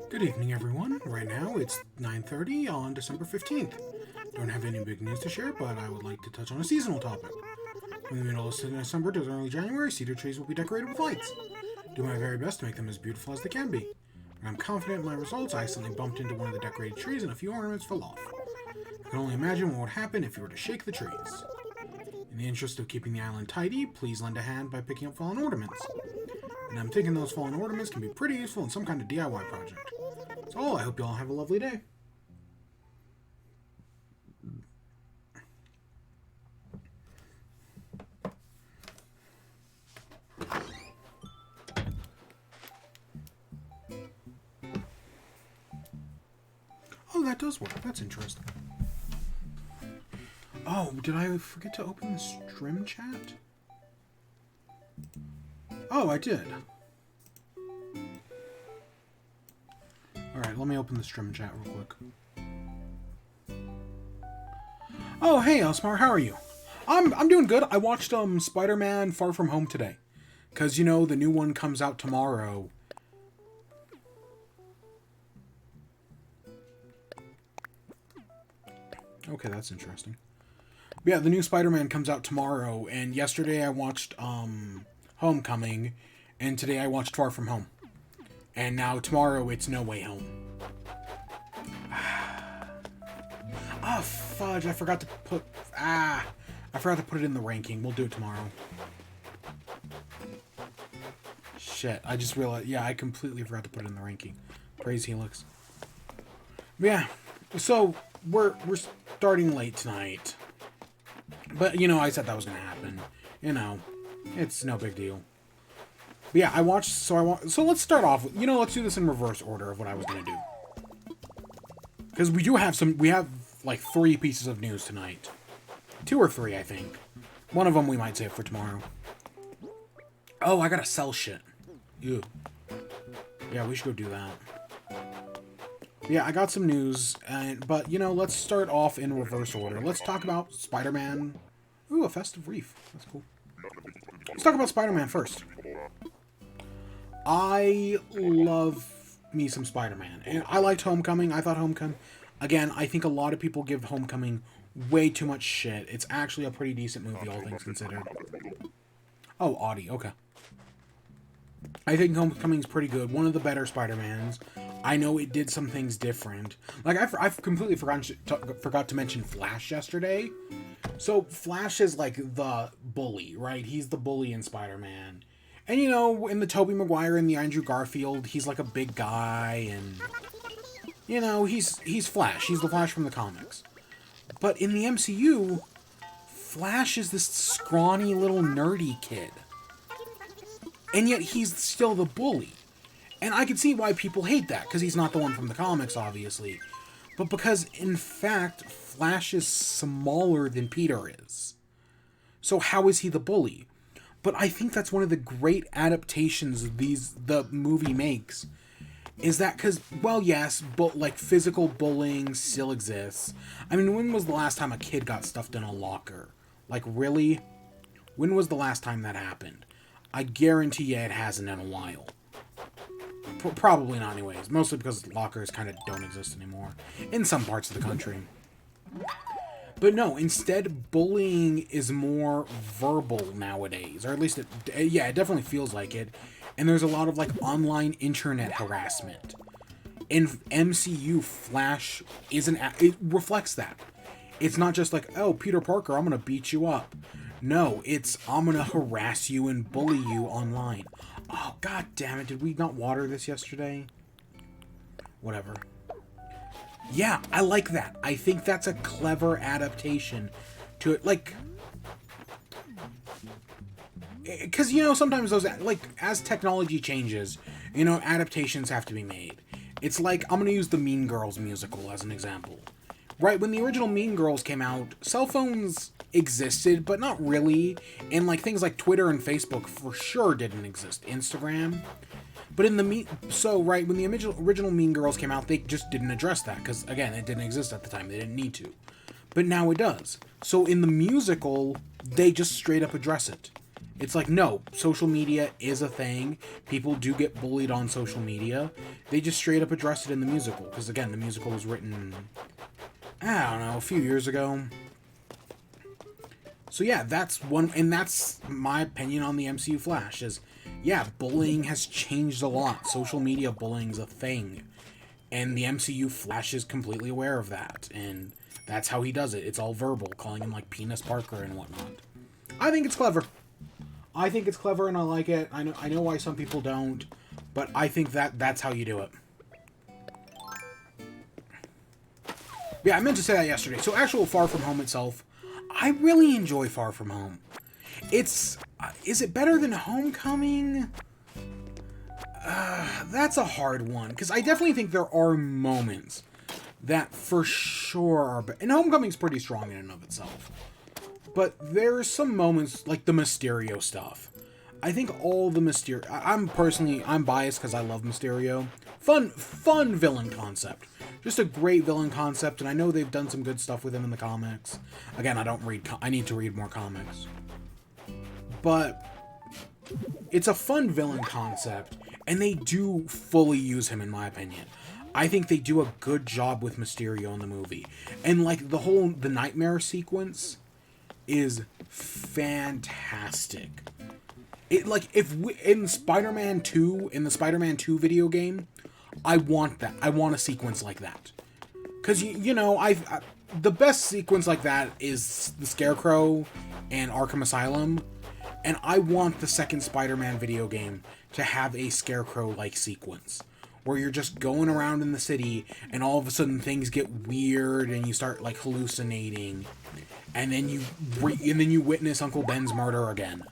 Good evening, everyone. Right now, it's 9:30 on December 15th. Don't have any big news to share, but I would like to touch on a seasonal topic. From the middle of December to early January, cedar trees will be decorated with lights. Do my very best to make them as beautiful as they can be. When I'm confident in my results, I accidentally bumped into one of the decorated trees and a few ornaments fell off. I can only imagine what would happen if you were to shake the trees. In the interest of keeping the island tidy, please lend a hand by picking up fallen ornaments. And I'm thinking those fallen ornaments can be pretty useful in some kind of DIY project. So I hope you all have a lovely day. Oh, that does work. That's interesting. Oh, did I forget to open the stream chat? Oh, I did. Alright, let me open the stream chat real quick. Oh, hey, Elsmar, how are you? I'm doing good. I watched Spider-Man Far From Home today. Because, you know, the new one comes out tomorrow. Okay, that's interesting. Yeah, the new Spider-Man comes out tomorrow, and yesterday I watched Homecoming, and today I watched Far From Home. And now tomorrow it's No Way Home. Oh, fudge, I forgot to put it in the ranking. We'll do it tomorrow. Shit, I just realized, I completely forgot to put it in the ranking. Praise Helix. Yeah, so we're starting late tonight. But, you know, I said that was going to happen. You know, it's no big deal. But yeah, so let's start off with, let's do this in reverse order of what I was going to do. Because we have like 3 pieces of news tonight. 2 or 3, I think. One of them we might save for tomorrow. Oh, I gotta sell shit. Ew. Yeah, we should go do that. Yeah, I got some news, but, let's start off in reverse order. Let's talk about Spider-Man. Ooh, a festive wreath. That's cool. Let's talk about Spider-Man first. I love me some Spider-Man. And I liked Homecoming. I thought Homecoming... Again, I think a lot of people give Homecoming way too much shit. It's actually a pretty decent movie, all things considered. Oh, Audie. Okay. I think Homecoming's pretty good. One of the better Spider-Mans. I know it did some things different. Like, I've completely forgot to mention Flash yesterday. So, Flash is, like, the bully, right? He's the bully in Spider-Man. And, in the Tobey Maguire and the Andrew Garfield, he's, like, a big guy, and... he's Flash. He's the Flash from the comics. But in the MCU, Flash is this scrawny little nerdy kid. And yet he's still the bully. And I can see why people hate that, because he's not the one from the comics, obviously. But because, in fact, Flash is smaller than Peter is. So how is he the bully? But I think that's one of the great adaptations the movie makes. Is that because, well, yes, but like physical bullying still exists. I mean, when was the last time a kid got stuffed in a locker? Like, really? When was the last time that happened? I guarantee you it hasn't in a while. Probably not anyways. Mostly because lockers kind of don't exist anymore. In some parts of the country. But no, instead, bullying is more verbal nowadays. Or at least, it definitely feels like it. And there's a lot of, like, online internet harassment. In MCU, Flash it reflects that. It's not just like, oh, Peter Parker, I'm gonna beat you up. No, it's, I'm gonna harass you and bully you online. Oh, god damn it, did we not water this yesterday? Whatever. Yeah, I like that. I think that's a clever adaptation to it. Like... Because, sometimes those, like, as technology changes, adaptations have to be made. It's like, I'm going to use the Mean Girls musical as an example. Right, when the original Mean Girls came out, cell phones existed, but not really. And, like, things like Twitter and Facebook for sure didn't exist. Instagram. But when the original Mean Girls came out, they just didn't address that. Because, again, it didn't exist at the time. They didn't need to. But now it does. So in the musical, they just straight up address it. It's like, no, social media is a thing. People do get bullied on social media. They just straight up address it in the musical. Because, again, the musical was written, I don't know, a few years ago. So, yeah, that's one, and that's my opinion on the MCU Flash, is, yeah, bullying has changed a lot. Social media bullying's a thing. And the MCU Flash is completely aware of that. And that's how he does it. It's all verbal, calling him, like, Penis Parker and whatnot. I think it's clever. I think it's clever and I like it. I know why some people don't, but I think that's how you do it. Yeah, I meant to say that yesterday. So actual Far From Home itself, I really enjoy Far From Home. It's, is it better than Homecoming? That's a hard one, because I definitely think there are moments that for sure are better. And Homecoming's pretty strong in and of itself. But there's some moments, like the Mysterio stuff. I think all the Mysterio... I'm biased because I love Mysterio. Fun villain concept. Just a great villain concept, and I know they've done some good stuff with him in the comics. Again, I need to read more comics. But it's a fun villain concept, and they do fully use him, in my opinion. I think they do a good job with Mysterio in the movie. And, like, the nightmare sequence is fantastic. It, like, in Spider-Man 2, in the Spider-Man 2 video game, I want that. I want a sequence like that. Because, you know, the best sequence like that is the Scarecrow and Arkham Asylum. And I want the second Spider-Man video game to have a Scarecrow-like sequence. Where you're just going around in the city, and all of a sudden things get weird, and you start, like, hallucinating. And then you witness Uncle Ben's murder again.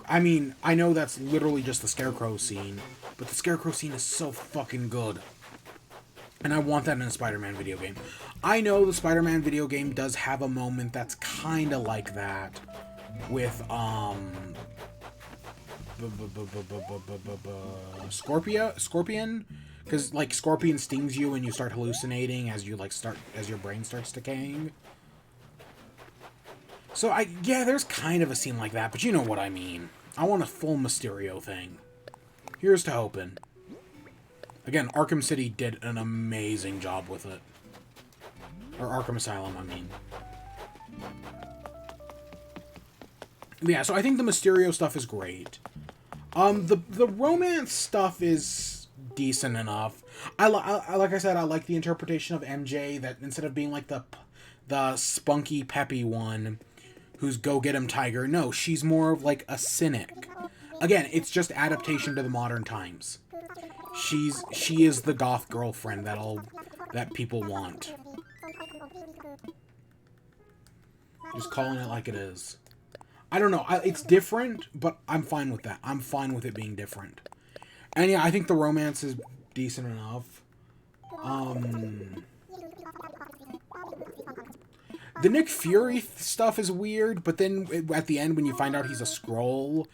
I mean, I know that's literally just the Scarecrow scene, but the Scarecrow scene is so fucking good. And I want that in a Spider-Man video game. I know the Spider-Man video game does have a moment that's kind of like that with, Scorpion? Because, like, Scorpion stings you and you start hallucinating as your brain starts decaying. So, yeah, there's kind of a scene like that, but you know what I mean. I want a full Mysterio thing. Here's to hoping. Again, Arkham City did an amazing job with it. Or Arkham Asylum, I mean. Yeah, so I think the Mysterio stuff is great. The romance stuff is decent enough. Like I said, I like the interpretation of MJ, that instead of being like the spunky, peppy one who's go get him tiger, no, she's more of like a cynic. Again, it's just adaptation to the modern times. She is the goth girlfriend that people want. Just calling it like it is. I don't know. It's different, but I'm fine with that. I'm fine with it being different. And yeah, I think the romance is decent enough. The Nick Fury stuff is weird, but then at the end when you find out he's a Skrull,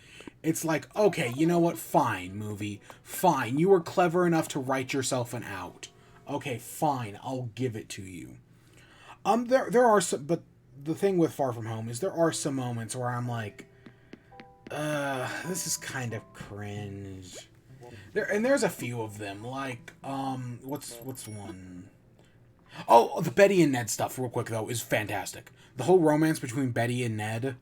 it's like, okay, you know what? Fine, movie. Fine. You were clever enough to write yourself an out. Okay, fine. I'll give it to you. There are some, but the thing with Far From Home is there are some moments where I'm like, this is kind of cringe. There's a few of them, like, what's one? Oh, the Betty and Ned stuff, real quick, though, is fantastic. The whole romance between Betty and Ned,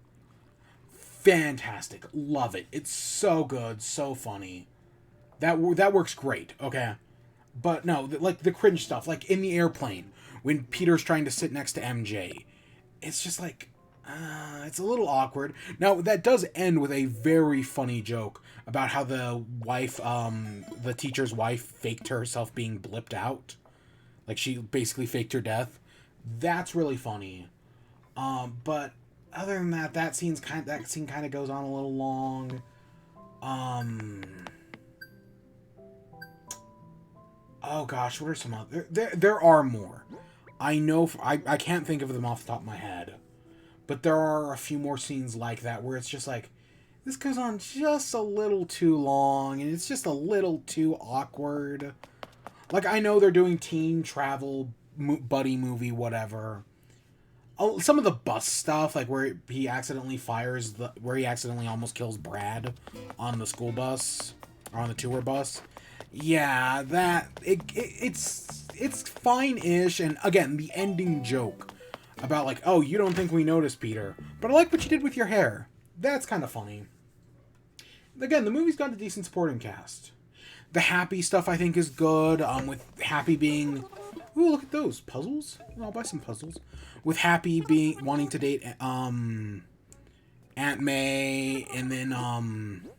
fantastic. Love it. It's so good, so funny. That works great, okay? But no, like, the cringe stuff, like, in the airplane, when Peter's trying to sit next to MJ, it's just like, it's a little awkward. Now, that does end with a very funny joke about how the wife, the teacher's wife faked herself being blipped out. Like, she basically faked her death. That's really funny. But other than that, that scene kind of goes on a little long. Oh gosh, what are some other... There are more. I know... I can't think of them off the top of my head. But there are a few more scenes like that where it's just like, this goes on just a little too long, and it's just a little too awkward. Like, I know they're doing teen travel, buddy movie, whatever. Oh, some of the bus stuff, like where he accidentally where he accidentally almost kills Brad on the school bus or on the tour bus. Yeah, it's fine-ish, and again, the ending joke about like, oh, you don't think we noticed, Peter, but I like what you did with your hair. That's kind of funny. Again, the movie's got a decent supporting cast. The Happy stuff I think is good. With Happy being, ooh, look at those puzzles. I'll buy some puzzles. With Happy being wanting to date Aunt May, and then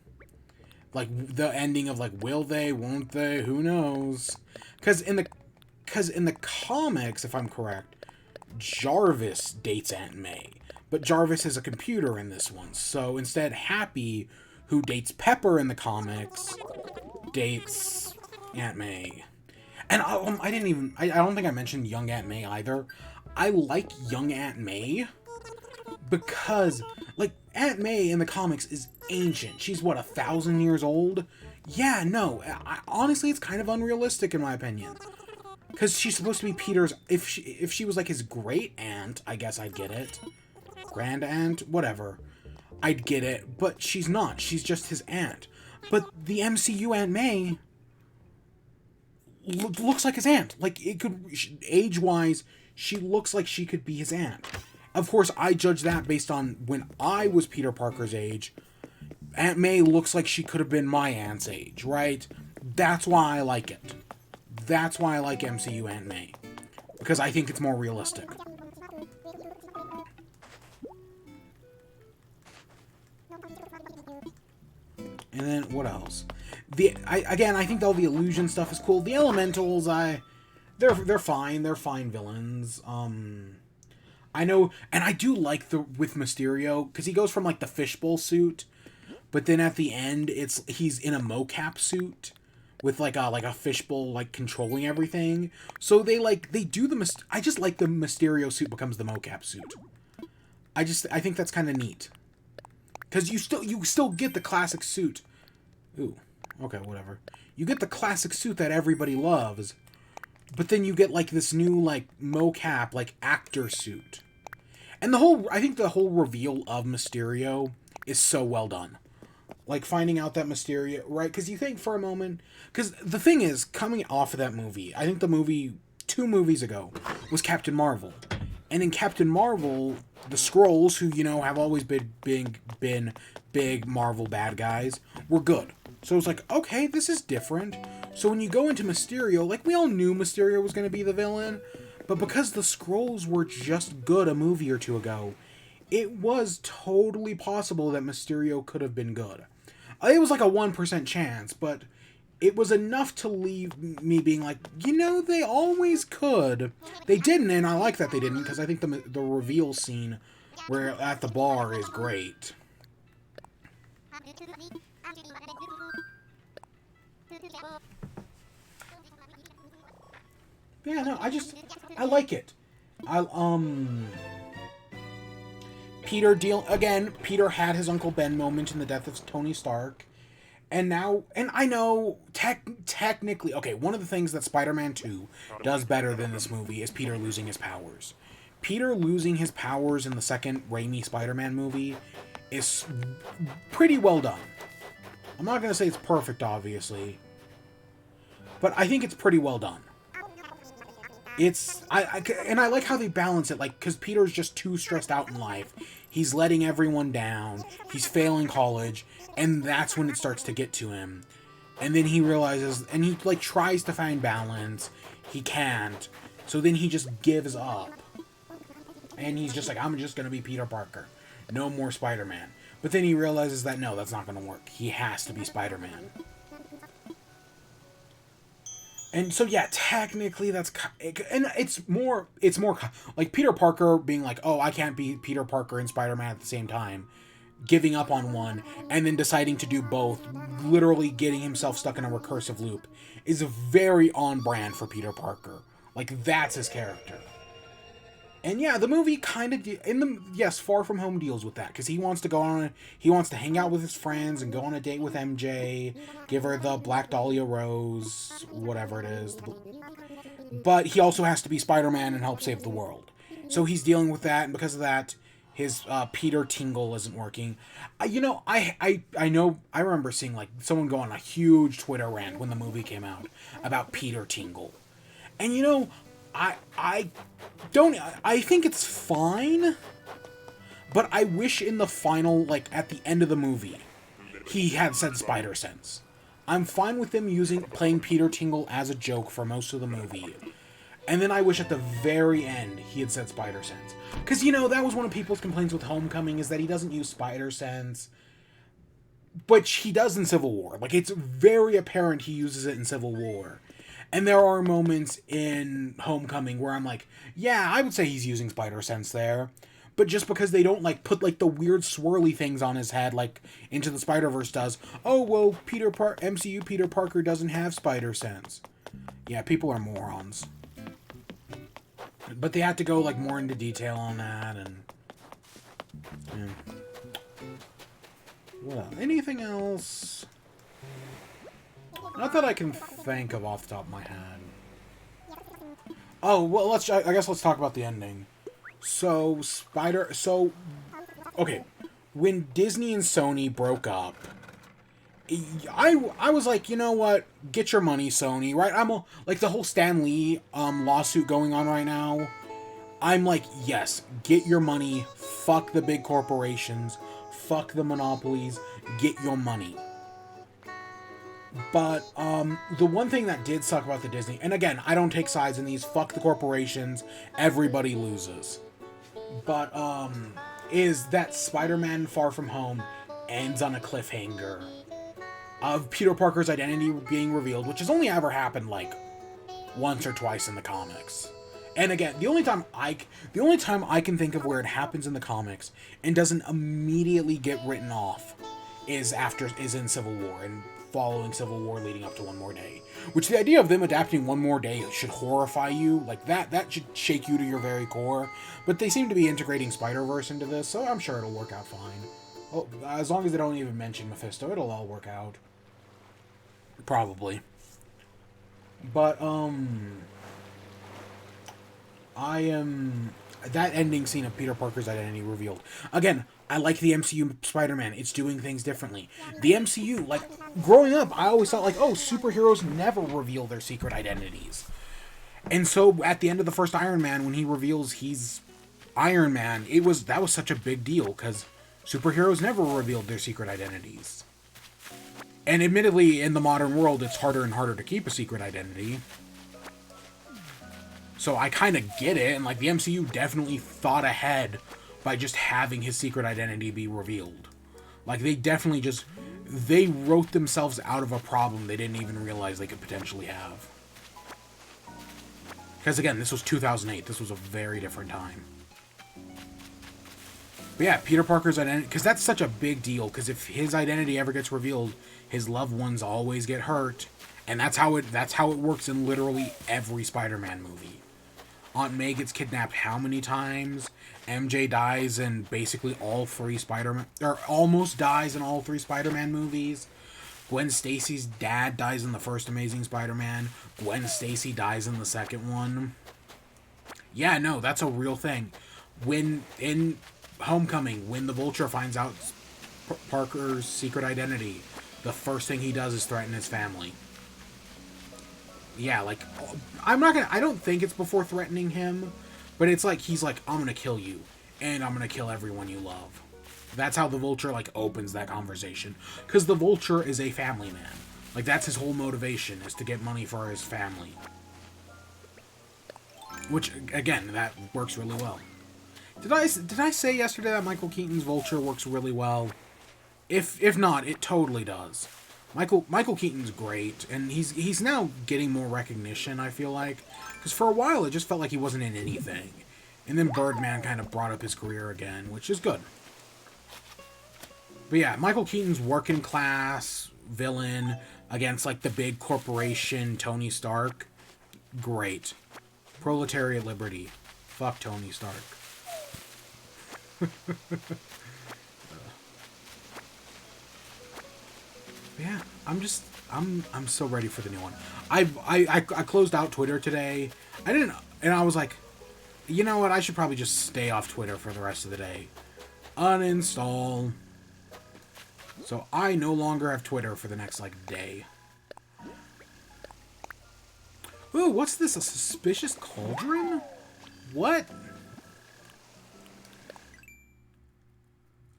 like the ending of like, will they, won't they, who knows? Because in the comics, if I'm correct, Jarvis dates Aunt May, but Jarvis is a computer in this one. So instead, Happy, who dates Pepper in the comics, dates Aunt May. And I don't think I mentioned young Aunt May either. I like young Aunt May because, like, Aunt May in the comics is ancient. She's, what, 1,000 years old? Yeah, no. Honestly, it's kind of unrealistic in my opinion. Because she's supposed to be Peter's... If she was, like, his great-aunt, I guess I'd get it. Grand-aunt? Whatever. I'd get it. But she's not. She's just his aunt. But the MCU Aunt May looks like his aunt. Like, it could... Age-wise, she looks like she could be his aunt. Of course, I judge that based on when I was Peter Parker's age. Aunt May looks like she could have been my aunt's age, right? That's why I like it. That's why I like MCU Aunt May. Because I think it's more realistic. And then, what else? I think all the illusion stuff is cool. The Elementals, they're fine. They're fine villains. I know, and I do like with Mysterio, because he goes from, like, the fishbowl suit, but then at the end, he's in a mocap suit, with, like a fishbowl, like, controlling everything. So they do I just like the Mysterio suit becomes the mocap suit. I think that's kind of neat. Because you still get the classic suit. Ooh, okay, whatever. You get the classic suit that everybody loves, but then you get, like, this new, like, mocap, like, actor suit. And I think the whole reveal of Mysterio is so well done. Like, finding out that Mysterio, right? Because you think for a moment... Because the thing is, coming off of that movie, I think the movie 2 movies ago was Captain Marvel. And in Captain Marvel, the Skrulls, who, have always been big Marvel bad guys, were good. So it was like, okay, this is different. So when you go into Mysterio, like, we all knew Mysterio was going to be the villain, but because the Skrulls were just good a movie or 2 ago, it was totally possible that Mysterio could have been good. It was like a 1% chance, but it was enough to leave me being like, they always could. They didn't, and I like that they didn't, because I think the reveal scene where at the bar is great. Yeah, no, I like it. Peter had his Uncle Ben moment in the death of Tony Stark. And I know, technically, okay, one of the things that Spider-Man 2 does better than this movie is Peter losing his powers. Peter losing his powers in the second Raimi Spider-Man movie is pretty well done. I'm not going to say it's perfect, obviously, but I think it's pretty well done. And I like how they balance it, like, because Peter's just too stressed out in life. He's letting everyone down. He's failing college, and that's when it starts to get to him. And then he realizes, and he, like, tries to find balance. He can't. So then he just gives up. And he's just like, I'm just going to be Peter Parker. No more Spider-Man. But then he realizes that, no, that's not going to work. He has to be Spider-Man. And so, yeah, technically that's... And it's more like Peter Parker being like, oh, I can't be Peter Parker and Spider-Man at the same time. Giving up on one, and then deciding to do both. Literally getting himself stuck in a recursive loop. Is very on brand for Peter Parker. Like, that's his character. And yeah, the movie kind of... Far From Home deals with that. Because he wants to hang out with his friends and go on a date with MJ. Give her the Black Dahlia Rose. Whatever it is. But he also has to be Spider-Man and help save the world. So he's dealing with that, and because of that, his Peter Tingle isn't working. I know I remember seeing like someone go on a huge Twitter rant when the movie came out about Peter Tingle, and I don't I think it's fine, but I wish in the final, like at the end of the movie, he had said Spider Sense. I'm fine with them playing Peter Tingle as a joke for most of the movie. And then I wish at the very end he had said Spider Sense. Because, that was one of people's complaints with Homecoming, is that he doesn't use Spider Sense. Which he does in Civil War. Like, it's very apparent he uses it in Civil War. And there are moments in Homecoming where I'm like, yeah, I would say he's using Spider Sense there. But just because they don't, like, put, like, the weird swirly things on his head, like Into the Spider-Verse does. Oh, well, MCU Peter Parker doesn't have Spider Sense. Yeah, people are morons. But they had to go, like, more into detail on that, and... yeah. Well, anything else? Not that I can think of off the top of my head. Oh, well, I guess let's talk about the ending. Okay. When Disney and Sony broke up, I was like, you know what? Get your money, Sony, right? Like the whole Stan Lee lawsuit going on right now. I'm like, yes, get your money. Fuck the big corporations. Fuck the monopolies. Get your money. But the one thing that did suck about the Disney, and again, I don't take sides in these. Fuck the corporations. Everybody loses. But is that Spider-Man Far From Home ends on a cliffhanger of Peter Parker's identity being revealed, which has only ever happened like once or twice in the comics. And again, the only time I can think of where it happens in the comics and doesn't immediately get written off is in Civil War and following Civil War leading up to One More Day. Which the idea of them adapting One More Day should horrify you. Like that should shake you to your very core. But they seem to be integrating Spider-Verse into this, so I'm sure it'll work out fine. Well, as long as they don't even mention Mephisto, it'll all work out. Probably. But, that ending scene of Peter Parker's identity revealed. Again, I like the MCU Spider-Man. It's doing things differently. The MCU, like, growing up, I always thought, like, oh, superheroes never reveal their secret identities. And so, at the end of the first Iron Man, when he reveals he's Iron Man, that was such a big deal, because superheroes never revealed their secret identities. And admittedly, in the modern world, it's harder and harder to keep a secret identity. So I kind of get it, and like the MCU definitely thought ahead by just having his secret identity be revealed. Like they wrote themselves out of a problem they didn't even realize they could potentially have. Because again, this was 2008. This was a very different time. But yeah, Peter Parker's identity, because that's such a big deal, because if his identity ever gets revealed, his loved ones always get hurt, and that's how it works in literally every Spider-Man movie. Aunt May gets kidnapped how many times? MJ dies in basically all three Spider-Man, or almost dies in all three Spider-Man movies. Gwen Stacy's dad dies in the first Amazing Spider-Man. Gwen Stacy dies in the second one. Yeah, no, that's a real thing. When in Homecoming, when the Vulture finds out Parker's secret identity, the first thing he does is threaten his family. Yeah, like, I don't think it's before threatening him, but it's like, he's like, I'm gonna kill you, and I'm gonna kill everyone you love. That's how the Vulture, like, opens that conversation. Because the Vulture is a family man. Like, that's his whole motivation, is to get money for his family. Which, again, that works really well. Did I say yesterday that Michael Keaton's Vulture works really well? If not, it totally does. Michael Keaton's great, and he's now getting more recognition, I feel like. Because for a while, it just felt like he wasn't in anything. And then Birdman kind of brought up his career again, which is good. But yeah, Michael Keaton's working class villain against, like, the big corporation Tony Stark. Great. Proletariat liberty. Fuck Tony Stark. Yeah, I'm so ready for the new one. I closed out Twitter today. I was like, You know what? I should probably just stay off Twitter for the rest of the day. Uninstall. So I no longer have Twitter for the next, like, day. Ooh, what's this? A suspicious cauldron? What?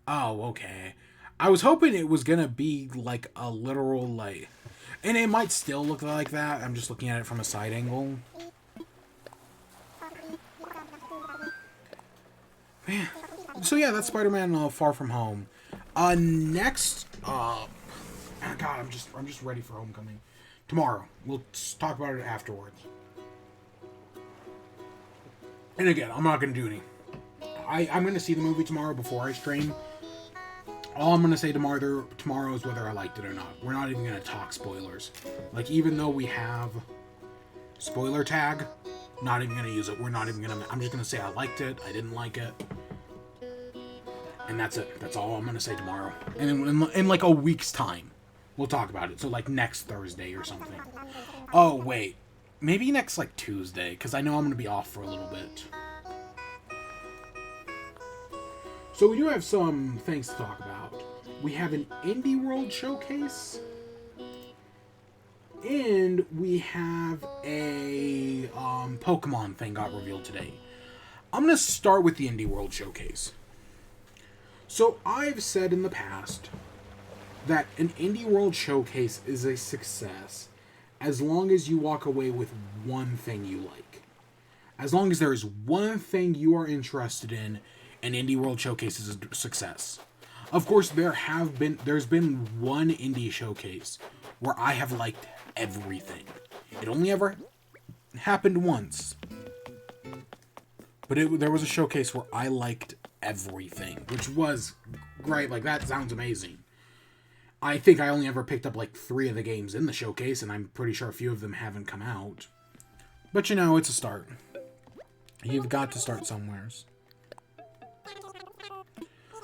Oh, okay. I was hoping it was gonna be, like, a literal, like... And it might still look like that. I'm just looking at it from a side angle. Man. So yeah, that's Spider-Man Far From Home. Next, God, I'm just ready for Homecoming. Tomorrow. We'll talk about it afterwards. And again, I'm not going to do any. I'm going to see the movie tomorrow before I stream. All I'm going to say tomorrow is whether I liked it or not. We're not even going to talk spoilers. Like, even though we have spoiler tag, not even going to use it. We're not even going to... I'm just going to say I liked it, I didn't like it. And that's it. That's all I'm going to say tomorrow. And in like a week's time, we'll talk about it. So like next Thursday or something. Oh, wait. Maybe next like Tuesday, because I know I'm going to be off for a little bit. So we do have some things to talk about. We have an Indie World Showcase. And we have a Pokemon thing got revealed today. I'm going to start with the Indie World Showcase. So I've said in the past that an Indie World Showcase is a success as long as you walk away with one thing you like. As long as there is one thing you are interested in, an Indie World Showcase is a success. Of course, there's been one Indie Showcase where I have liked everything. It only ever happened once. But there was a showcase where I liked everything, which was great. Like, that sounds amazing. I think I only ever picked up like 3 of the games in the showcase, and I'm pretty sure a few of them haven't come out. But you know, it's a start. You've got to start somewheres.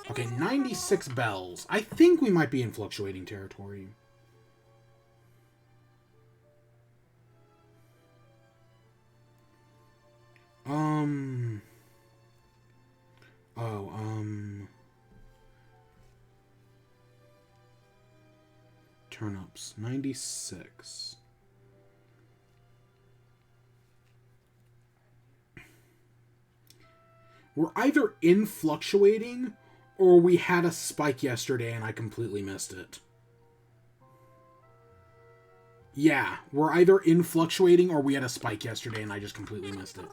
Okay, 96 bells. I think we might be in fluctuating territory. Turnips, 96. We're either in fluctuating, or we had a spike yesterday and I completely missed it. Yeah, we're either in fluctuating or we had a spike yesterday and I just completely missed it.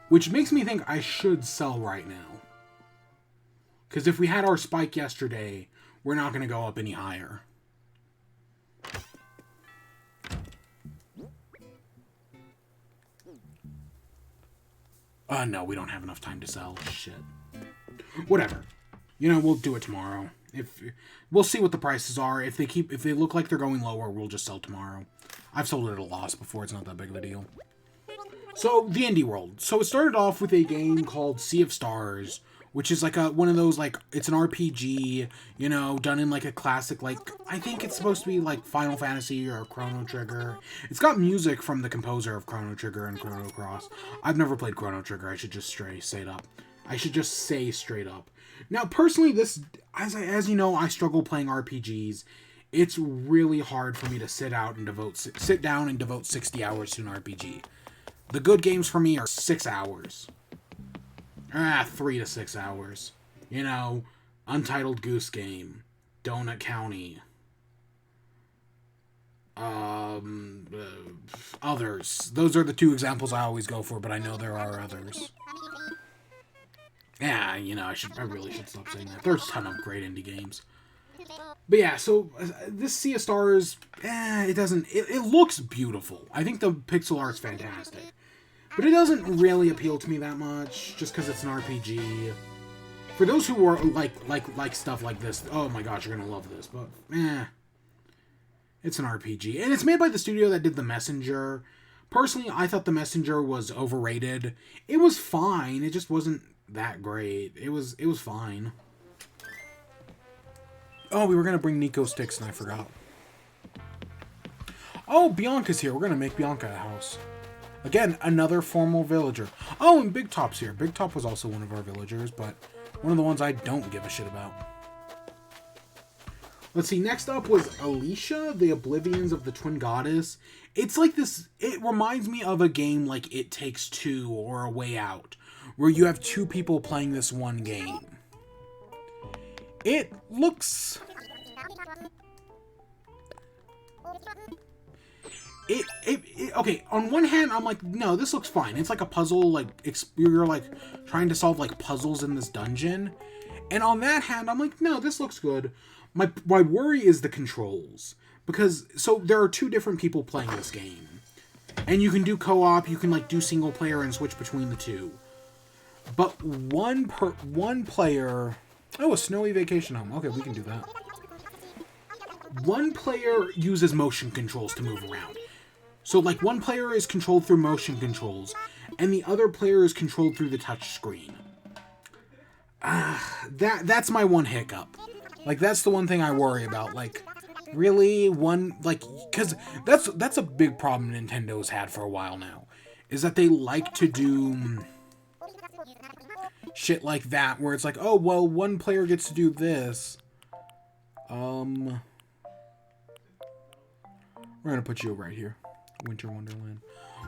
Which makes me think I should sell right now. Because if we had our spike yesterday, we're not going to go up any higher. No, we don't have enough time to sell. Shit. Whatever. You know, we'll do it tomorrow. We'll see what the prices are. If they look like they're going lower, we'll just sell tomorrow. I've sold it at a loss before. It's not that big of a deal. So, the Indie World. So, it started off with a game called Sea of Stars, which is like one of those, like, it's an RPG, you know, done in like a classic, like, I think it's supposed to be like Final Fantasy or Chrono Trigger. It's got music from the composer of Chrono Trigger and Chrono Cross. I've never played Chrono Trigger. I should just say straight up. Now, personally, this, as you know, I struggle playing RPGs. It's really hard for me to sit down and devote 60 hours to an RPG. The good games for me are 6 hours. 3 to 6 hours. You know, Untitled Goose Game, Donut County, others. Those are the 2 examples I always go for, but I know there are others. Yeah, you know, I really should stop saying that. There's a ton of great indie games. But yeah, so this Sea of Stars, it looks beautiful. I think the pixel art's fantastic. But it doesn't really appeal to me that much, just because it's an RPG. For those who are like stuff like this, oh my gosh, you're gonna love this. But it's an RPG, and it's made by the studio that did The Messenger. Personally, I thought The Messenger was overrated. It was fine. It just wasn't that great. It was fine. Oh, we were gonna bring Nico sticks, and I forgot. Oh, Bianca's here. We're gonna make Bianca a house. Again, another formal villager. Oh, and Big Top's here. Big Top was also one of our villagers, but one of the ones I don't give a shit about. Let's see, next up was Alicia, the Oblivions of the Twin Goddess. It's like this, it reminds me of a game like It Takes Two or A Way Out, where you have two people playing this one game. It looks... okay, on one hand, I'm like, no, this looks fine. It's like a puzzle, like, you're, like, trying to solve, like, puzzles in this dungeon. And on that hand, I'm like, no, this looks good. My worry is the controls. Because, so, there are two different people playing this game. And you can do co-op, you can, like, do single player and switch between the two. But one player... Oh, a snowy vacation home. Okay, we can do that. One player uses motion controls to move around. So, like, one player is controlled through motion controls, and the other player is controlled through the touch screen. That's my one hiccup. Like, that's the one thing I worry about. Like, really? Because that's a big problem Nintendo's had for a while now. Is that they like to do shit like that, where it's like, oh, well, one player gets to do this. We're gonna put you right here. Winter Wonderland.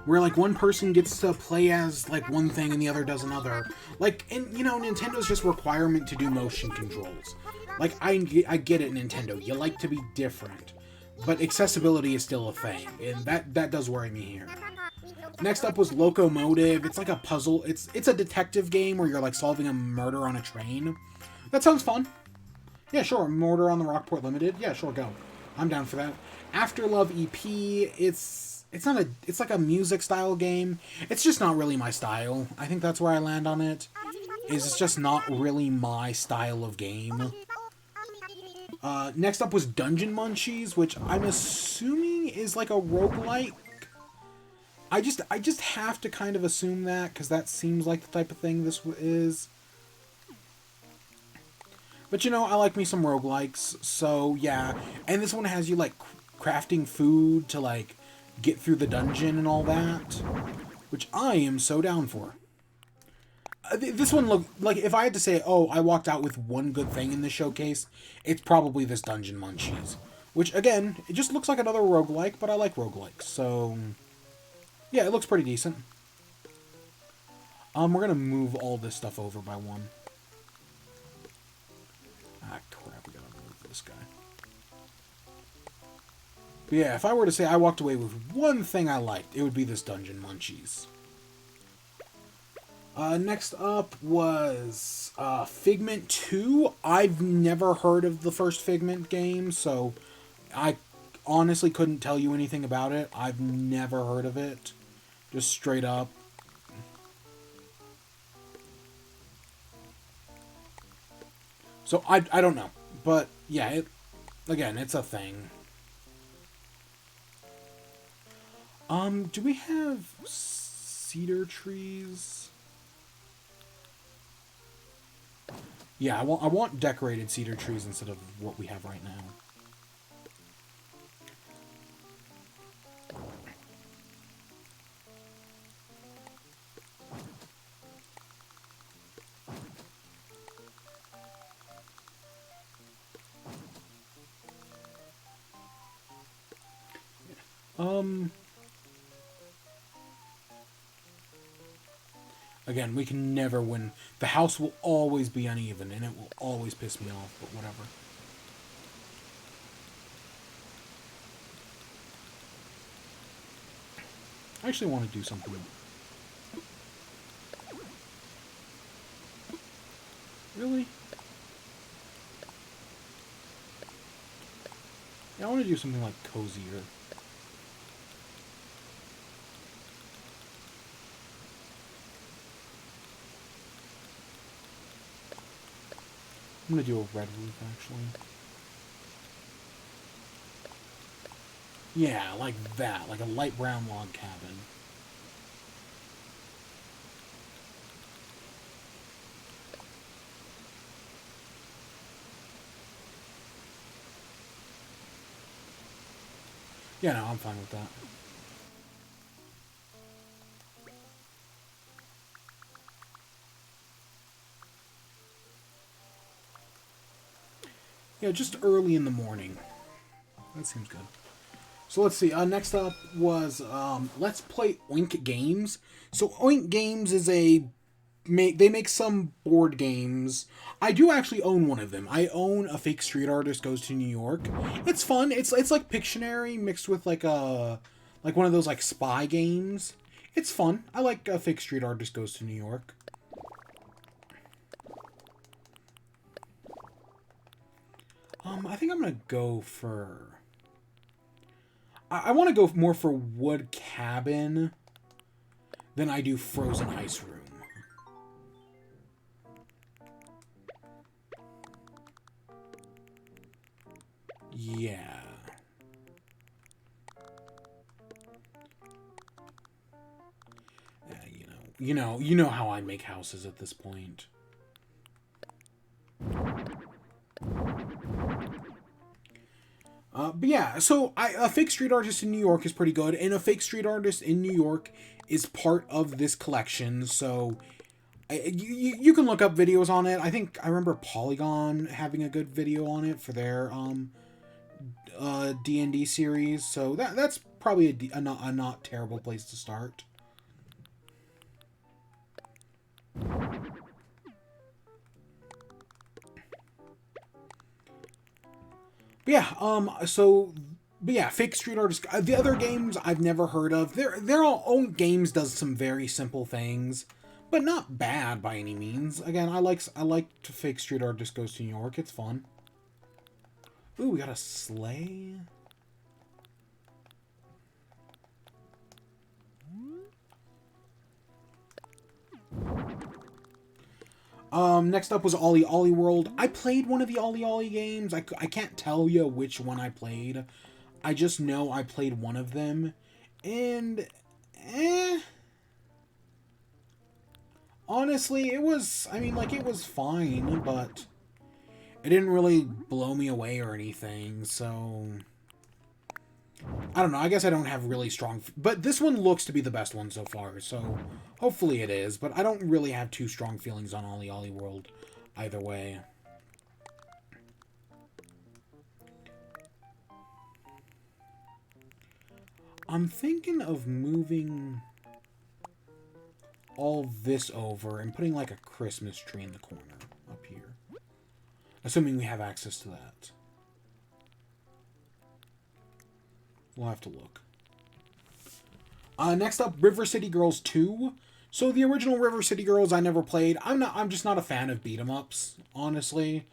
Where, like, one person gets to play as, like, one thing and the other does another. Like, and, you know, Nintendo's just requirement to do motion controls. Like, I get it, Nintendo. You like to be different. But accessibility is still a thing. And that does worry me here. Next up was Locomotive. It's like a puzzle. It's a detective game where you're, like, solving a murder on a train. That sounds fun. Yeah, sure. Murder on the Rockport Limited. Yeah, sure, go. I'm down for that. Afterlove EP, it's like a music style game. It's just not really my style. I think that's where I land on it. It's just not really my style of game. Next up was Dungeon Munchies, which I'm assuming is like a roguelike. I just have to kind of assume that, because that seems like the type of thing this is. But, you know, I like me some roguelikes, so yeah. And this one has you, like, crafting food to, like, get through the dungeon and all that, which I am so down for. This one looked, like, if I had to say, oh, I walked out with one good thing in this showcase, it's probably this Dungeon Munchies. Which, again, it just looks like another roguelike, but I like roguelikes, so... yeah, it looks pretty decent. We're gonna move all this stuff over by one. Ah, crap, we gotta move this guy. But yeah, if I were to say I walked away with one thing I liked, it would be this Dungeon Munchies. Next up was Figment 2. I've never heard of the first Figment game, so I honestly couldn't tell you anything about it. I've never heard of it. Just straight up. So I don't know. But yeah, again, it's a thing. Do we have cedar trees? Yeah, I want decorated cedar trees instead of what we have right now. Again, we can never win. The house will always be uneven, and it will always piss me off, but whatever. I actually want to do something. Really? Yeah, I want to do something like cozier. I'm going to do a red roof, actually. Yeah, like that. Like a light brown log cabin. Yeah, no, I'm fine with that. Yeah, just early in the morning. That seems good. So let's see. Next up was Let's Play Oink Games. So Oink Games is they make some board games. I do actually own one of them. I own A Fake Street Artist Goes to New York. It's fun. It's like Pictionary mixed with like one of those like spy games. It's fun. I like A Fake Street Artist Goes to New York. I think I'm gonna go for. I want to go more for Wood Cabin than I do Frozen Ice Room. Yeah. You know how I make houses at this point. But yeah, so A Fake Street Artist in New York is pretty good, and A Fake Street Artist in New York is part of this collection, so you can look up videos on it. I think I remember Polygon having a good video on it for their D&D series, so that's probably a not terrible place to start. But yeah, Fake Street Artist. The other games I've never heard of. Their own games does some very simple things, but not bad by any means. Again, I like Fake Street Artist Goes to New York. It's fun. Ooh, we got a sleigh. Next up was Ollie Ollie World. I played one of the Ollie Ollie games. I can't tell you which one I played. I just know I played one of them. And, honestly, it was fine, but it didn't really blow me away or anything, so. I don't know, I guess I don't have really strong. But this one looks to be the best one so far, so hopefully it is. But I don't really have too strong feelings on Ollie Ollie World either way. I'm thinking of moving all this over and putting like a Christmas tree in the corner up here. Assuming we have access to that. We'll have to look. Next up, River City Girls 2. So the original River City Girls I never played. I'm just not a fan of beat 'em ups, honestly.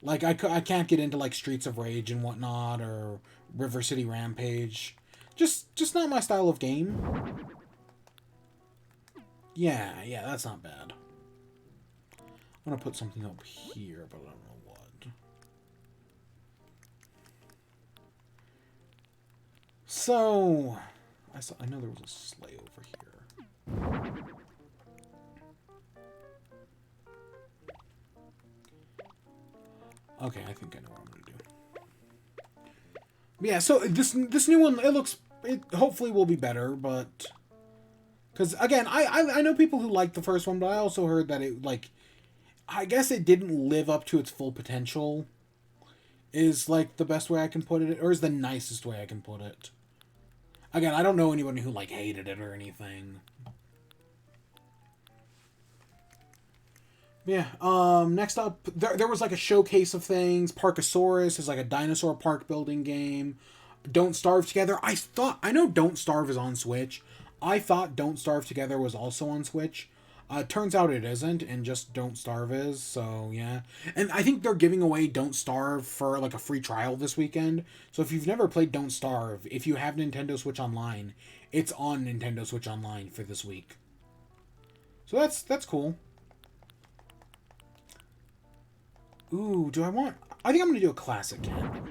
Like I can't get into like Streets of Rage and whatnot or River City Rampage. Just not my style of game. Yeah, that's not bad. I'm gonna put something up here, but I don't know what. So, I know there was a sleigh over here. Okay, I think I know what I'm gonna do. But yeah, so this new one, it hopefully will be better, but because again, I know people who like the first one, but I also heard that it I guess it didn't live up to its full potential. Is like the best way I can put it, or is the nicest way I can put it. Again, I don't know anybody who like hated it or anything. Yeah. Next up, there was like a showcase of things. Parkosaurus is like a dinosaur park building game. Don't Starve Together. I know Don't Starve is on Switch. I thought Don't Starve Together was also on Switch. Turns out it isn't, and just Don't Starve is, so yeah. And I think they're giving away Don't Starve for like a free trial this weekend. So if you've never played Don't Starve, if you have Nintendo Switch Online, it's on Nintendo Switch Online for this week. So that's cool. Ooh, I think I'm gonna do a classic candle.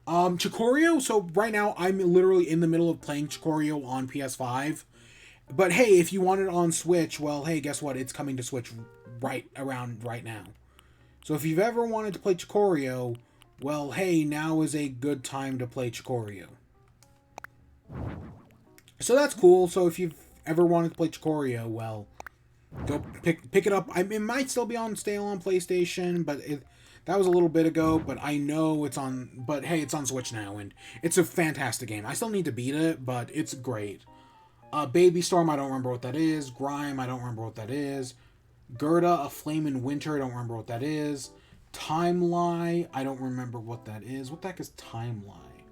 Chicorio, so right now I'm literally in the middle of playing Chicorio on PS5. But hey, if you want it on Switch, well, hey, guess what? It's coming to Switch right now. So if you've ever wanted to play Chicorio, well, hey, now is a good time to play Chicorio. So that's cool. So if you've ever wanted to play Chicorio, well, go pick it up. It might still be on PlayStation, but That was a little bit ago, but I know it's on... But hey, it's on Switch now, and it's a fantastic game. I still need to beat it, but it's great. Baby Storm, I don't remember what that is. Grime, I don't remember what that is. Gerda, A Flame in Winter, I don't remember what that is. Timeline, I don't remember what that is. What the heck is Timeline?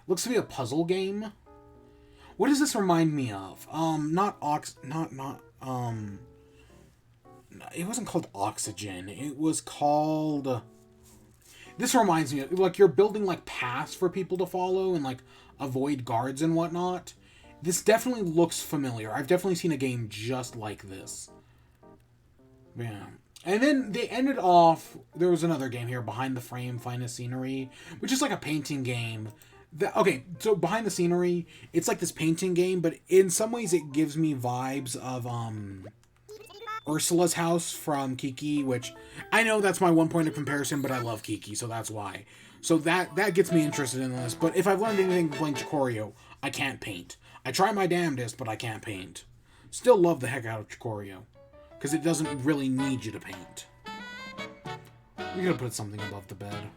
Looks to be a puzzle game. What does this remind me of? It wasn't called Oxygen. It was called... This reminds me of, like, you're building, like, paths for people to follow and, like, avoid guards and whatnot. This definitely looks familiar. I've definitely seen a game just like this. Yeah. And then they ended off... There was another game here, Behind the Frame, Finest Scenery, which is like a painting game. Okay, so Behind the Scenery, it's like this painting game, but in some ways it gives me vibes of Ursula's House from Kiki, which I know that's my one point of comparison, but I love Kiki, so that's why. So that gets me interested in this. But if I've learned anything playing Chicorio, I can't paint. I try my damnedest, but I can't paint. Still love the heck out of Chicorio, because it doesn't really need you to paint. We're gonna put something above the bed.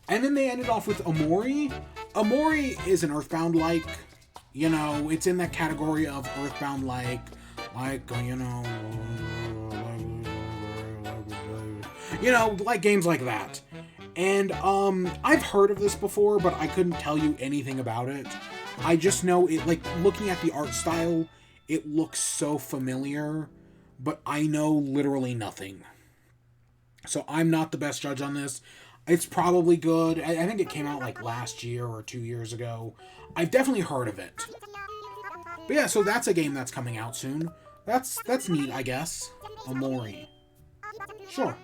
And then they ended off with Omori. Omori is an Earthbound-like. You know, it's in that category of Earthbound-like. Like games like that. And, I've heard of this before, but I couldn't tell you anything about it. I just know it, like, looking at the art style, it looks so familiar, but I know literally nothing. So I'm not the best judge on this. It's probably good. I think it came out like last year or 2 years ago. I've definitely heard of it. But yeah, so that's a game that's coming out soon. That's neat, I guess. Omori. Sure.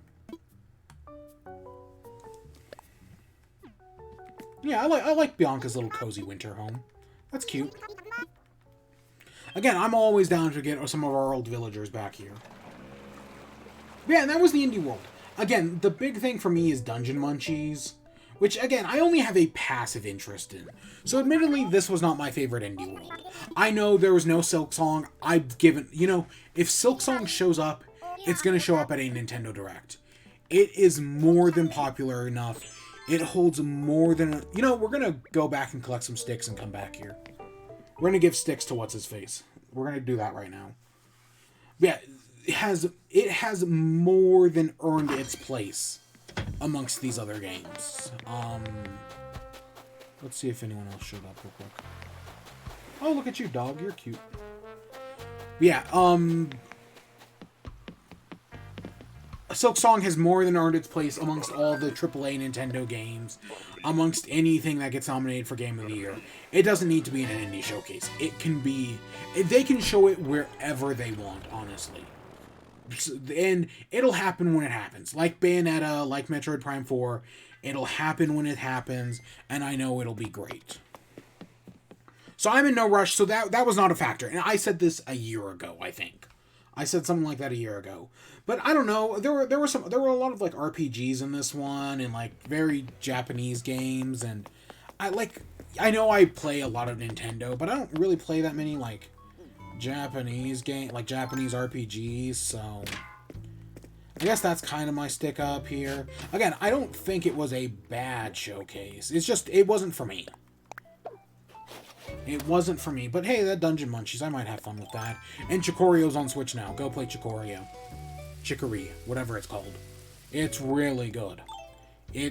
Yeah, I like Bianca's little cozy winter home. That's cute. Again, I'm always down to get some of our old villagers back here. Yeah, and that was the Indie World. Again, the big thing for me is Dungeon Munchies, which, again, I only have a passive interest in. So, admittedly, this was not my favorite Indie World. I know there was no Silksong. I've given... You know, if Silksong shows up, it's going to show up at a Nintendo Direct. It is more than popular enough. It holds more than... You know, we're going to go back and collect some sticks and come back here. We're going to give sticks to What's-His-Face. We're going to do that right now. Yeah, it has more than earned its place amongst these other games. Let's see if anyone else showed up real quick. Oh, look at you, dog. You're cute. Yeah, Silksong has more than earned its place amongst all the AAA Nintendo games, amongst anything that gets nominated for Game of the Year. It doesn't need to be in an indie showcase. It can be... They can show it wherever they want, honestly. And it'll happen when it happens. Like Bayonetta, like Metroid Prime 4, it'll happen when it happens, and I know it'll be great. So I'm in no rush, so that was not a factor. And I said this a year ago, I think. I said something like that a year ago. But I don't know, there were a lot of like RPGs in this one, and like very Japanese games, and I know I play a lot of Nintendo, but I don't really play that many like Japanese Japanese RPGs, so I guess that's kind of my stick up here. Again, I don't think it was a bad showcase. It's just, it wasn't for me. It wasn't for me. But hey, that Dungeon Munchies, I might have fun with that. And Chikorio's on Switch now. Go play Chicorio. Chicory, whatever it's called. It's really good.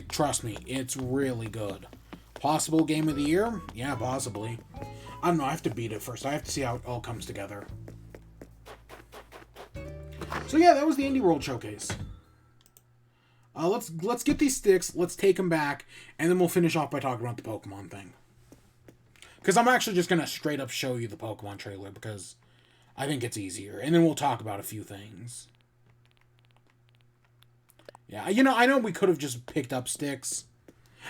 Trust me, it's really good. Possible Game of the Year? Yeah, possibly. I don't know, I have to beat it first. I have to see how it all comes together. So yeah, that was the Indie World Showcase. Let's get these sticks, let's take them back, and then we'll finish off by talking about the Pokemon thing. Because I'm actually just going to straight up show you the Pokemon trailer, because I think it's easier. And then we'll talk about a few things. Yeah, you know, I know we could have just picked up sticks.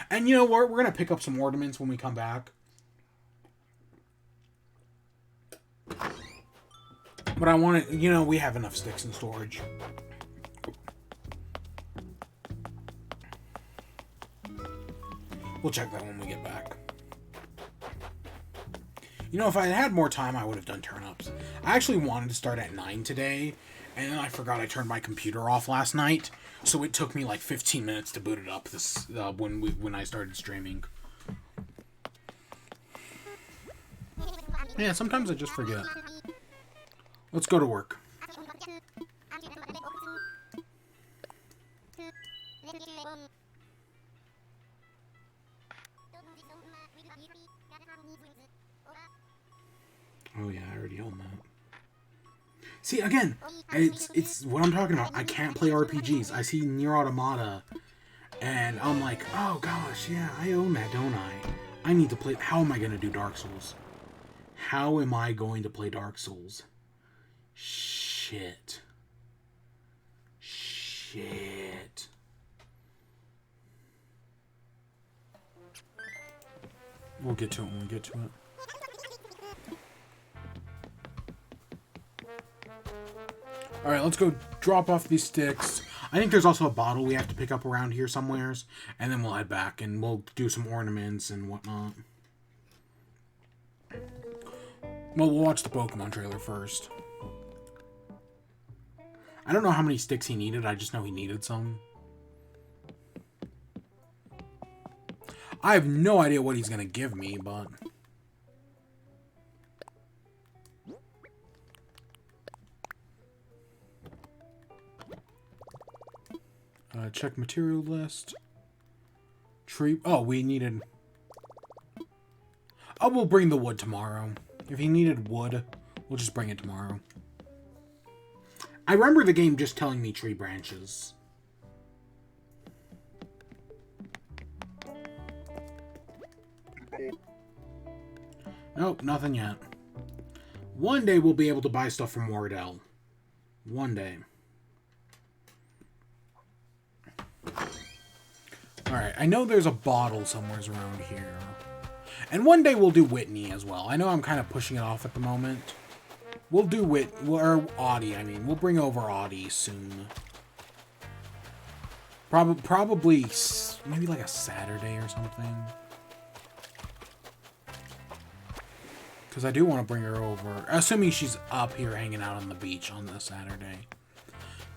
And you know, we're going to pick up some ornaments when we come back. But I want to, you know, we have enough sticks in storage. We'll check that when we get back. You know, if I had had more time, I would have done turn-ups. I actually wanted to start at 9 today, and then I forgot I turned my computer off last night, so it took me like 15 minutes to boot it up when I started streaming. Yeah, sometimes I just forget. Let's go to work. Oh yeah, I already own that. See, again, it's what I'm talking about. I can't play RPGs. I see Nier Automata, and I'm like, oh gosh, yeah, I own that, don't I? I need to play. How am I going to do Dark Souls? How am I going to play Dark Souls? Shit. We'll get to it when we get to it. Alright, let's go drop off these sticks. I think there's also a bottle we have to pick up around here somewheres. And then we'll head back and we'll do some ornaments and whatnot. Well, we'll watch the Pokemon trailer first. I don't know how many sticks he needed. I just know he needed some. I have no idea what he's going to give me, but... check material list. Tree... Oh, we needed... Oh, we'll bring the wood tomorrow. If he needed wood, we'll just bring it tomorrow. I remember the game just telling me tree branches. Nope, nothing yet. One day we'll be able to buy stuff from Wardell. One day. Alright, I know there's a bottle somewhere around here. And one day we'll do Whitney as well. I know I'm kind of pushing it off at the moment. We'll do or Audie, I mean. We'll bring over Audie soon. Probably maybe like a Saturday or something. Because I do want to bring her over. Assuming she's up here hanging out on the beach on this Saturday.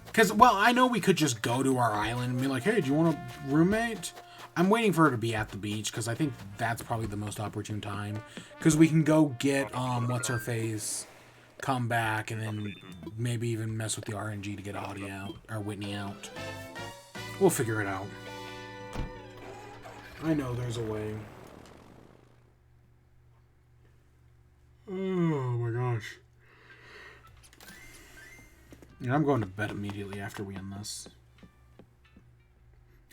Because, well, I know we could just go to our island and be like, hey, do you want a roommate? I'm waiting for her to be at the beach, because I think that's probably the most opportune time. Because we can go get, what's-her-face, come back, and then maybe even mess with the RNG to get Audie out, or Whitney out. We'll figure it out. I know there's a way. Oh my gosh. Yeah, I'm going to bed immediately after we end this.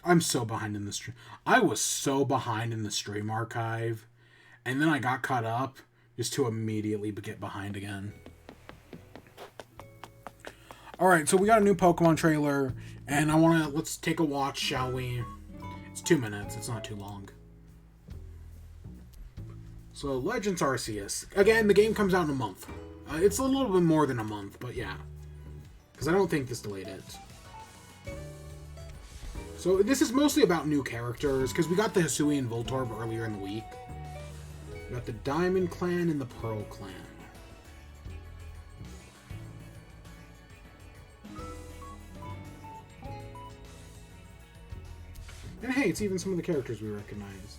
I'm so behind in the stream. I was so behind in the stream archive. And then I got caught up just to immediately get behind again. Alright, so we got a new Pokemon trailer. And let's take a watch, shall we? It's 2 minutes. It's not too long. So, Legends Arceus. Again, the game comes out in a month. It's a little bit more than a month, but yeah. Because I don't think this delayed it. So, this is mostly about new characters, because we got the Hisui and Voltorb earlier in the week. We got the Diamond Clan and the Pearl Clan. And hey, it's even some of the characters we recognize.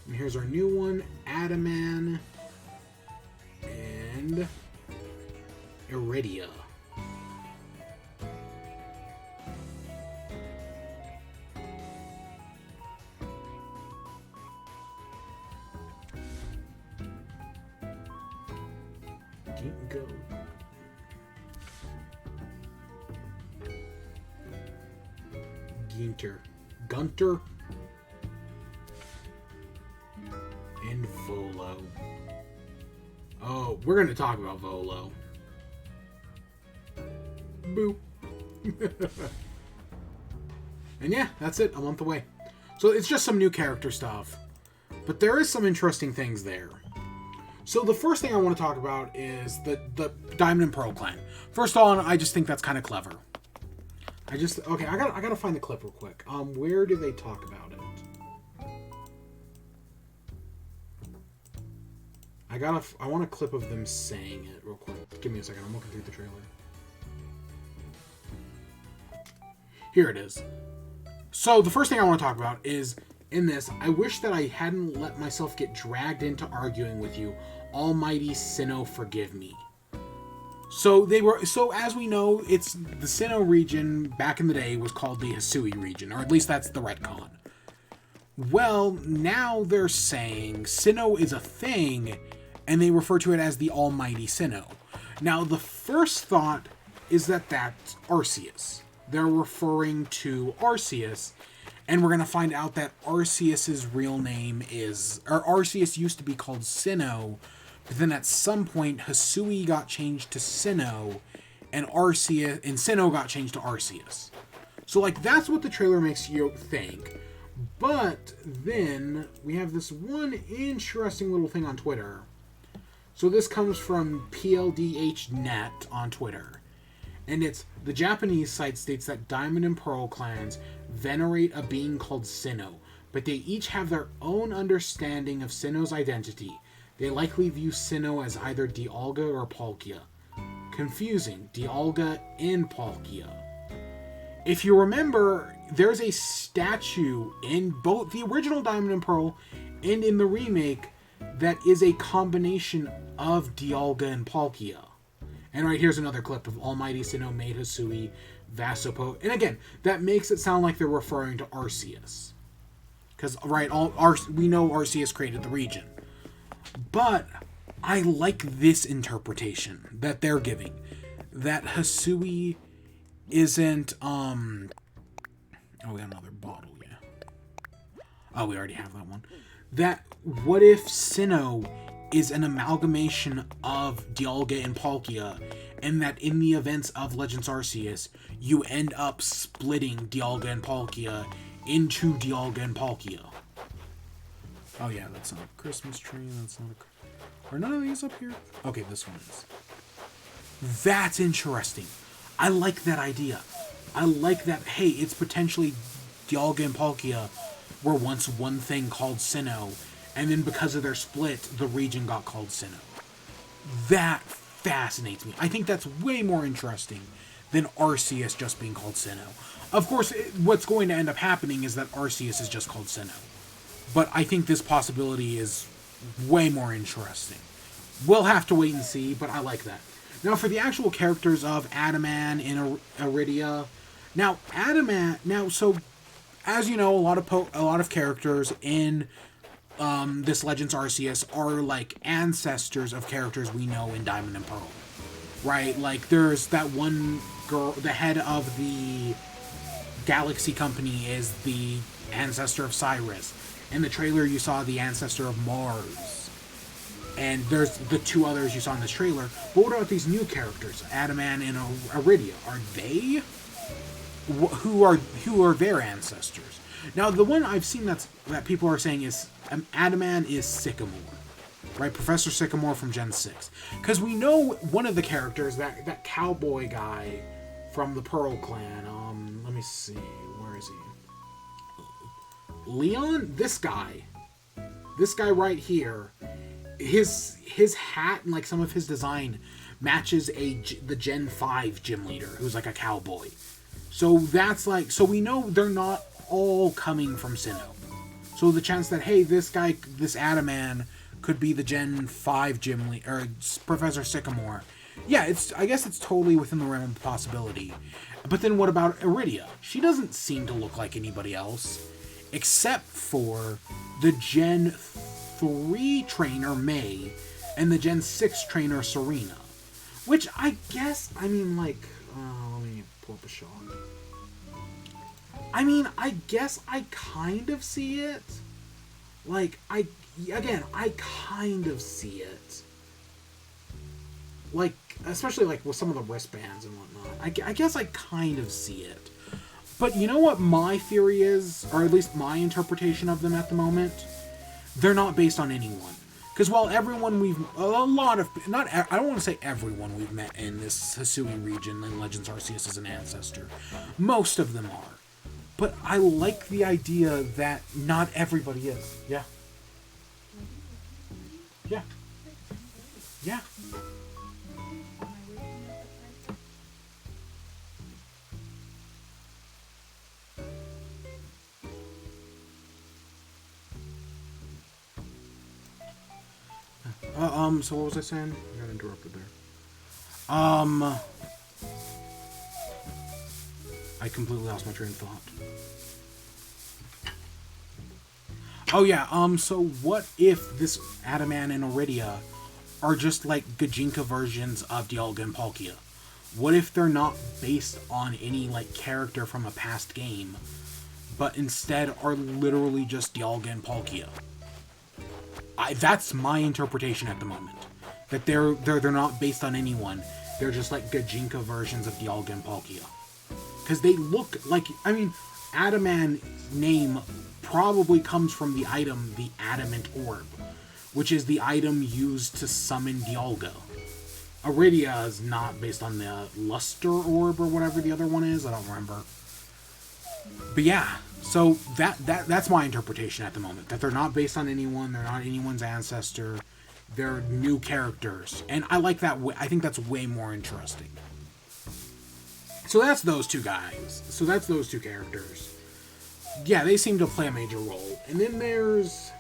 And here's our new one, Adaman and Iridia. Go. Gunter. And Volo. Oh, we're going to talk about Volo. Boo. And yeah, that's it. A month away. So it's just some new character stuff. But there is some interesting things there. So the first thing I want to talk about is the Diamond and Pearl Clan. First on, I just think that's kind of clever. I gotta find the clip real quick. Where do they talk about it? I want a clip of them saying it real quick. Give me a second. I'm looking through the trailer. Here it is. So the first thing I want to talk about is, in this, I wish that I hadn't let myself get dragged into arguing with you. Almighty Sinnoh, forgive me. So as we know, it's the Sinnoh region back in the day was called the Hisui region, or at least that's the retcon. Well, now they're saying Sinnoh is a thing, and they refer to it as the Almighty Sinnoh. Now, the first thought is that that's Arceus. They're referring to Arceus, and we're going to find out that Arceus's real name is... Or Arceus used to be called Sinnoh, but then at some point, Hisui got changed to Sinnoh, and Sinnoh got changed to Arceus. So, like, that's what the trailer makes you think. But then we have this one interesting little thing on Twitter. So this comes from PLDHnet on Twitter. And it's, the Japanese site states that Diamond and Pearl clans venerate a being called Sinnoh, but they each have their own understanding of Sinnoh's identity. They likely view Sinnoh as either Dialga or Palkia. Confusing, Dialga and Palkia. If you remember, there's a statue in both the original Diamond and Pearl and in the remake that is a combination of Dialga and Palkia. And right here's another clip of Almighty Sinnoh made Hisui, Vasopo. And again, that makes it sound like they're referring to Arceus. Because, right, we know Arceus created the region. But I like this interpretation that they're giving. That Hisui isn't, oh, we got another bottle, yeah. Oh, we already have that one. That, what if Sinnoh is an amalgamation of Dialga and Palkia, and that in the events of Legends Arceus, you end up splitting Dialga and Palkia into Dialga and Palkia. Oh yeah, that's not a Christmas tree, that's not a... Are none of these up here? Okay, this one is. That's interesting. I like that idea. I like that, hey, it's potentially Dialga and Palkia were once one thing called Sinnoh, and then because of their split, the region got called Sinnoh. That fascinates me. I think that's way more interesting than Arceus just being called Sinnoh. Of course, what's going to end up happening is that Arceus is just called Sinnoh. But I think this possibility is way more interesting. We'll have to wait and see, but I like that. Now, for the actual characters of Adaman and Iridia. Now, so as you know, a lot of characters in this Legends Arceus are like ancestors of characters we know in Diamond and Pearl, right? Like there's that one girl, the head of the Galaxy Company is the ancestor of Cyrus. In the trailer, you saw the ancestor of Mars. And there's the two others you saw in this trailer. But what about these new characters, Adaman and Iridia? Are they? Who are their ancestors? Now, the one I've seen that people are saying is Adaman is Sycamore, right? Professor Sycamore from Gen 6. Because we know one of the characters, that cowboy guy from the Pearl Clan. Let me see, where is he? Leon, this guy right here. His hat and like some of his design matches the Gen 5 gym leader who's like a cowboy. So that's like, so we know they're not all coming from Sinnoh. So the chance that, hey, this guy, this Adaman could be the Gen 5 gym leader, or Professor Sycamore. Yeah, I guess it's totally within the realm of possibility. But then what about Iridia? She doesn't seem to look like anybody else, except for the Gen 3 trainer, May, and the Gen 6 trainer, Serena. Which I guess, I mean, like, let me pull up a shot. I mean, I guess I kind of see it. Like, I kind of see it. Like, especially, like, with some of the wristbands and whatnot. I guess I kind of see it. But you know what my theory is? Or at least my interpretation of them at the moment? They're not based on anyone. Because while everyone I don't want to say everyone we've met in this Hisui region in Legends Arceus is an ancestor. Most of them are. But I like the idea that not everybody is. Yeah. Yeah. Yeah. So what was I saying? I got interrupted there. I completely lost my train of thought. Oh yeah, so what if this Adaman and Iridia are just like Gajinka versions of Dialga and Palkia? What if they're not based on any like character from a past game, but instead are literally just Dialga and Palkia? That's my interpretation at the moment. That they're not based on anyone. They're just like Gajinka versions of Dialga and Palkia. Because they look like, I mean, Adaman name probably comes from the item, the Adamant Orb, which is the item used to summon Dialga. Iridia is not based on the Luster Orb or whatever the other one is. I don't remember. But yeah, so that's my interpretation at the moment. That they're not based on anyone. They're not anyone's ancestor. They're new characters, and I like that. I think that's way more interesting. So that's those two guys. So that's those two characters. Yeah, they seem to play a major role. And then there's,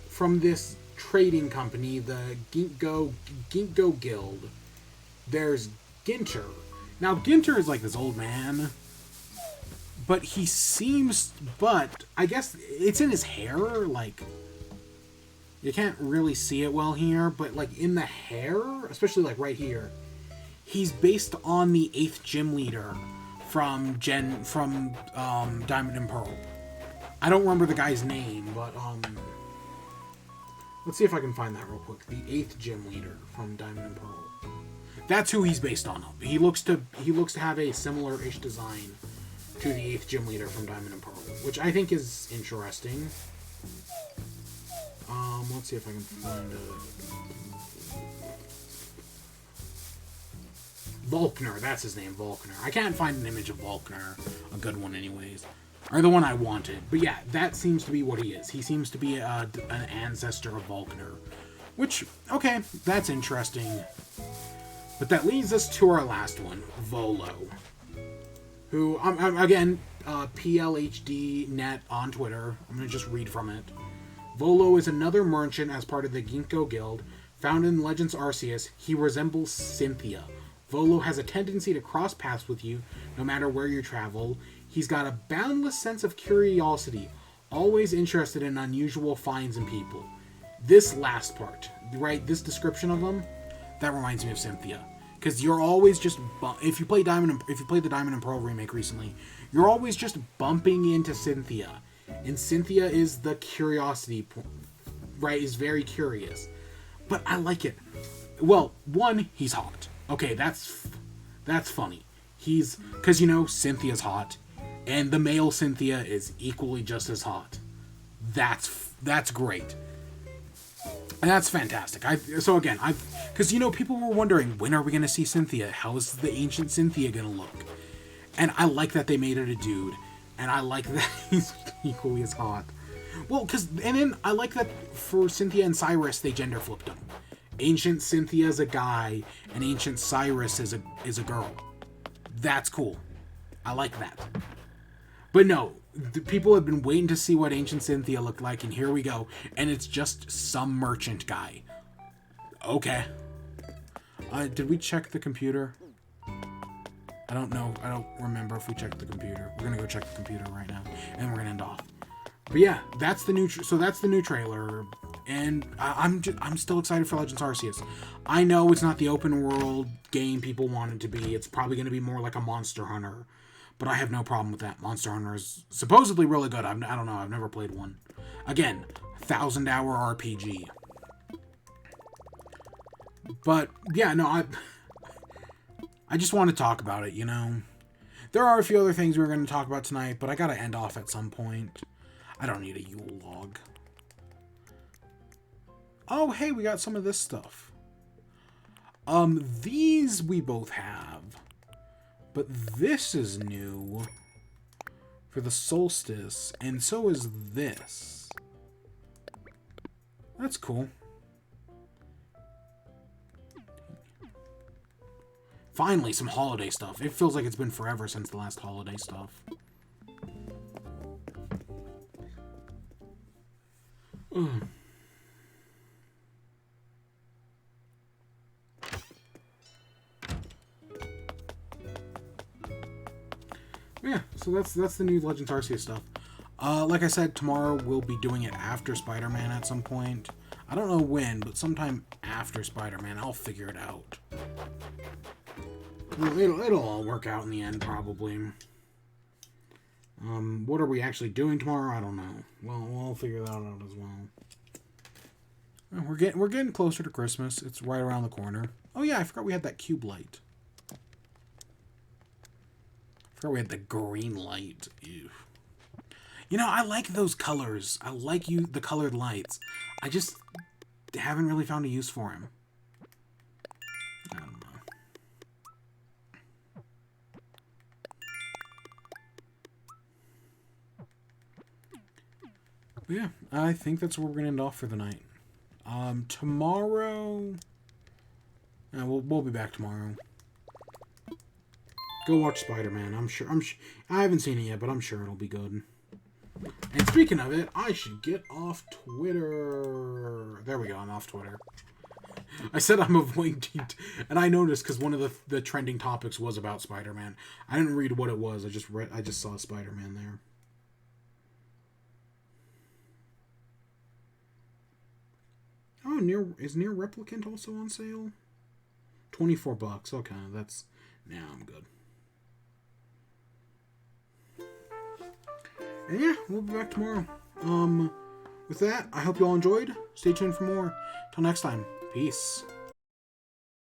from this trading company, the Ginkgo Guild, there's Ginter. Now, Ginter is like this old man, but I guess it's in his hair, like, you can't really see it well here, but like in the hair, especially like right here, he's based on the 8th gym leader from Diamond and Pearl. I don't remember the guy's name, but let's see if I can find that real quick. The 8th gym leader from Diamond and Pearl. That's who he's based on. He looks to have a similar-ish design to the 8th gym leader from Diamond and Pearl, which I think is interesting. Let's see if I can find Volkner, that's his name, Volkner. I can't find an image of Volkner, a good one anyways. Or the one I wanted. But yeah, that seems to be what he is. He seems to be an ancestor of Volkner. Which, okay, that's interesting. But that leads us to our last one, Volo. Who, again, PLHDnet on Twitter. I'm going to just read from it. Volo is another merchant as part of the Ginkgo Guild. Found in Legends Arceus, he resembles Cynthia. Volo has a tendency to cross paths with you, no matter where you travel. He's got a boundless sense of curiosity, always interested in unusual finds in people. This last part, right, this description of him, that reminds me of Cynthia. Because you're always just, if you played the Diamond and Pearl remake recently, you're always just bumping into Cynthia. And Cynthia is the curiosity, right, is very curious. But I like it. Well, one, he's hot. Okay, that's funny. Because, Cynthia's hot, and the male Cynthia is equally just as hot. That's great. And that's fantastic. Because, people were wondering, when are we going to see Cynthia? How is the ancient Cynthia going to look? And I like that they made it a dude, and I like that he's equally as hot. Well, and then I like that for Cynthia and Cyrus, they gender flipped them. Ancient Cynthia is a guy, and Ancient Cyrus is a girl. That's cool. I like that. But no, the people have been waiting to see what Ancient Cynthia looked like, and here we go. And it's just some merchant guy. Okay. Did we check the computer? I don't know. I don't remember if we checked the computer. We're gonna go check the computer right now, and we're gonna end off. But yeah, that's the new. So that's the new trailer. And I'm still excited for Legends Arceus. I know it's not the open world game people want it to be. It's probably going to be more like a Monster Hunter. But I have no problem with that. Monster Hunter is supposedly really good. I don't know. I've never played one. Again, 1,000-hour RPG. But, yeah, no, I just want to talk about it, There are a few other things we're going to talk about tonight, but I got to end off at some point. I don't need a Yule log. Oh, hey, we got some of this stuff. These we both have. But this is new for the solstice, and so is this. That's cool. Finally, some holiday stuff. It feels like it's been forever since the last holiday stuff. Yeah, so that's the new Legends Arceus stuff. Like I said, tomorrow we'll be doing it after Spider-Man at some point. I don't know when, but sometime after Spider-Man, I'll figure it out. It'll all work out in the end, probably. What are we actually doing tomorrow? I don't know. Well, we'll figure that out as well. We're getting closer to Christmas. It's right around the corner. Oh yeah, I forgot we had that cube light. I forgot we had the green light. Ew. You know, I like those colors. I like the colored lights. I just haven't really found a use for him. I don't know. But yeah, I think that's where we're gonna end off for the night. Tomorrow, we'll be back tomorrow. Go watch Spider-Man. I'm sure. I haven't seen it yet, but I'm sure it'll be good. And speaking of it, I should get off Twitter. There we go. I'm off Twitter. I said I'm avoiding, and I noticed because one of the trending topics was about Spider-Man. I didn't read what it was. I just saw Spider-Man there. Oh, is Nier Replicant also on sale? $24. Okay, now I'm good. And yeah, we'll be back tomorrow. With that, I hope you all enjoyed. Stay tuned for more. Till next time, peace.